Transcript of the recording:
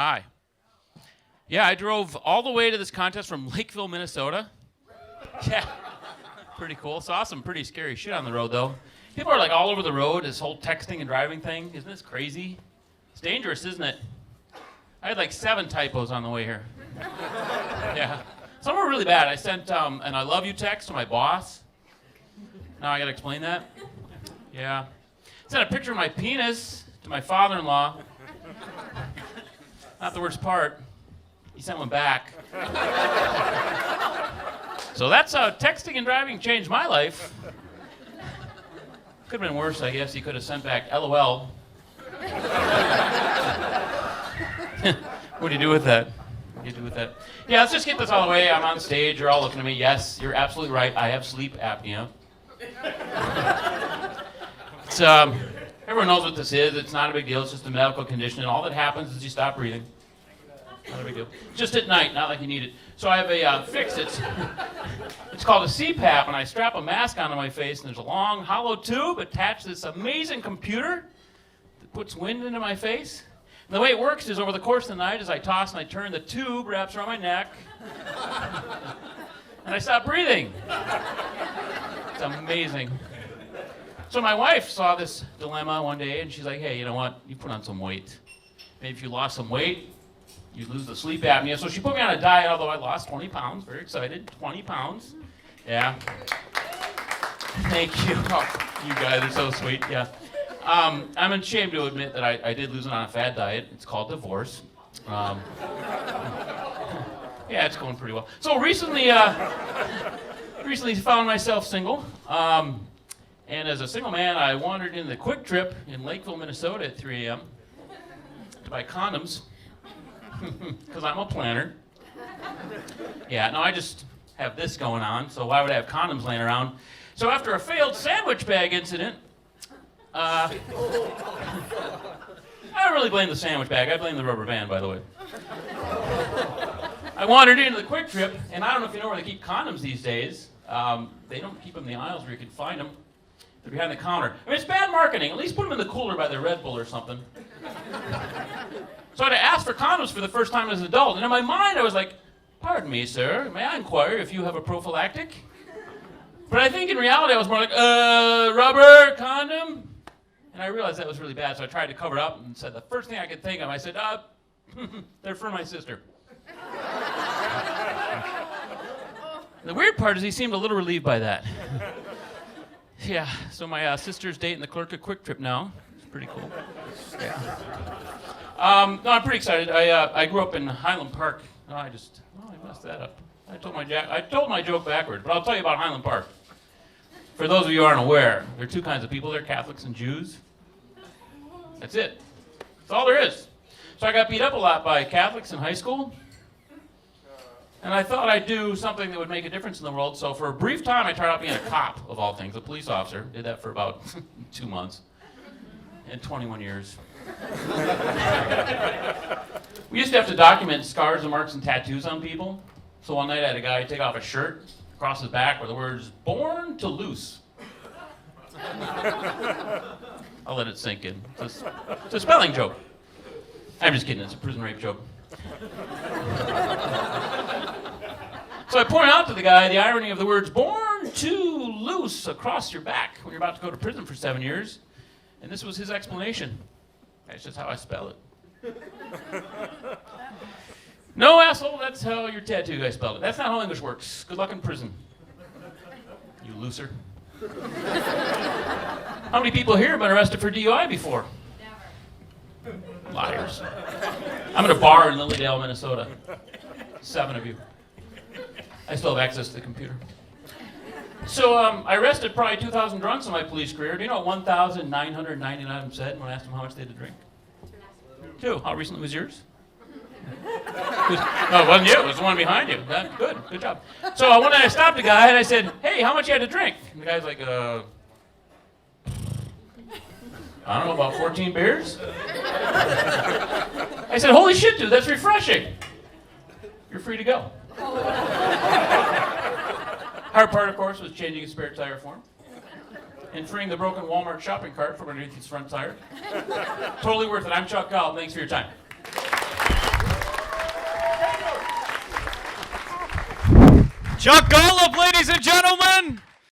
Hi. Yeah, I drove all the way to this contest from Lakeville, Minnesota. Yeah, pretty cool. Saw some pretty scary shit on the road, though. People are like all over the road, this whole texting and driving thing. Isn't this crazy? It's dangerous, isn't it? I had like 7 typos on the way here. Yeah. Some were really bad. I sent an I love you text to my boss. Now I gotta explain that? Yeah. Sent a picture of my penis to my father-in-law. Not the worst part. He sent one back. So that's how texting and driving changed my life. Could have been worse, I guess. He could have sent back LOL. What do you do with that? What do you do with that? Yeah, let's just get this all the way. I'm on stage. You're all looking at me. Yes, you're absolutely right. I have sleep apnea. It's, everyone knows what this is. It's not a big deal. It's just a medical condition. And all that happens is you stop breathing. Not a big deal. Just at night, not like you need it. So I have a fix. It's called a CPAP, and I strap a mask onto my face, and there's a long, hollow tube attached to this amazing computer that puts wind into my face. And the way it works is over the course of the night, as I toss and I turn, the tube wraps around my neck, and I stop breathing. It's amazing. So my wife saw this dilemma one day, and she's like, hey, you know what? You put on some weight. Maybe if you lost some weight, you'd lose the sleep apnea. So she put me on a diet, although I lost 20 pounds. Very excited. 20 pounds. Yeah. Thank you. Oh, you guys are so sweet. Yeah. I'm ashamed to admit that I did lose it on a fad diet. It's called divorce. Yeah, it's going pretty well. So recently found myself single. And as a single man, I wandered into the Quick Trip in Lakeville, Minnesota at 3 a.m. to buy condoms. Because I'm a planner. Yeah, no, I just have this going on, so why would I have condoms laying around? So after a failed sandwich bag incident, I don't really blame the sandwich bag. I blame the rubber band, by the way. I wandered into the Quick Trip, and I don't know if you know where they keep condoms these days. They don't keep them in the aisles where you can find them. They're behind the counter. I mean, it's bad marketing. At least put them in the cooler by the Red Bull or something. So I had to ask for condoms for the first time as an adult. And in my mind, I was like, pardon me, sir, may I inquire if you have a prophylactic? But I think in reality, I was more like, rubber condom? And I realized that was really bad, so I tried to cover it up and said the first thing I could think of. I said, they're for my sister. The weird part is he seemed a little relieved by that. Yeah, so my sister's dating the clerk at Quick Trip now. It's pretty cool. Yeah. No, I'm pretty excited. I grew up in Highland Park. No, I messed that up. I told my joke backwards, but I'll tell you about Highland Park. For those of you who aren't aware, there are 2 kinds of people. There are Catholics and Jews. That's it. That's all there is. So I got beat up a lot by Catholics in high school. And I thought I'd do something that would make a difference in the world. So for a brief time, I tried out being a cop, of all things, a police officer. Did that for about 2 months. And 21 years. We used to have to document scars and marks and tattoos on people. So one night I had a guy take off his shirt, across his back were the words, "Born to loose." I'll let it sink in. It's a spelling joke. I'm just kidding, it's a prison rape joke. So I pointed out to the guy the irony of the words, "born to loose" across your back when you're about to go to prison for 7 years. And this was his explanation. That's just how I spell it. No, asshole, that's how your tattoo guy spelled it. That's not how English works. Good luck in prison, you looser. How many people here have been arrested for DUI before? Never. Liars. I'm at a bar in Lilydale, Minnesota. 7 of you. I still have access to the computer. So I arrested probably 2,000 drunks in my police career. Do you know what 1,999 of them said when I asked them how much they had to drink? 2. How recently was yours? No, it wasn't you. It was the one behind you. Good job. So one day I stopped a guy and I said, "Hey, how much you had to drink?" And the guy's like, I don't know, about 14 beers? I said, "Holy shit, dude, that's refreshing. You're free to go." Hard part, of course, was changing his spare tire for him and freeing the broken Walmart shopping cart from underneath his front tire. Totally worth it. I'm Chuck Gall. Thanks for your time. Chuck Golub, ladies and gentlemen.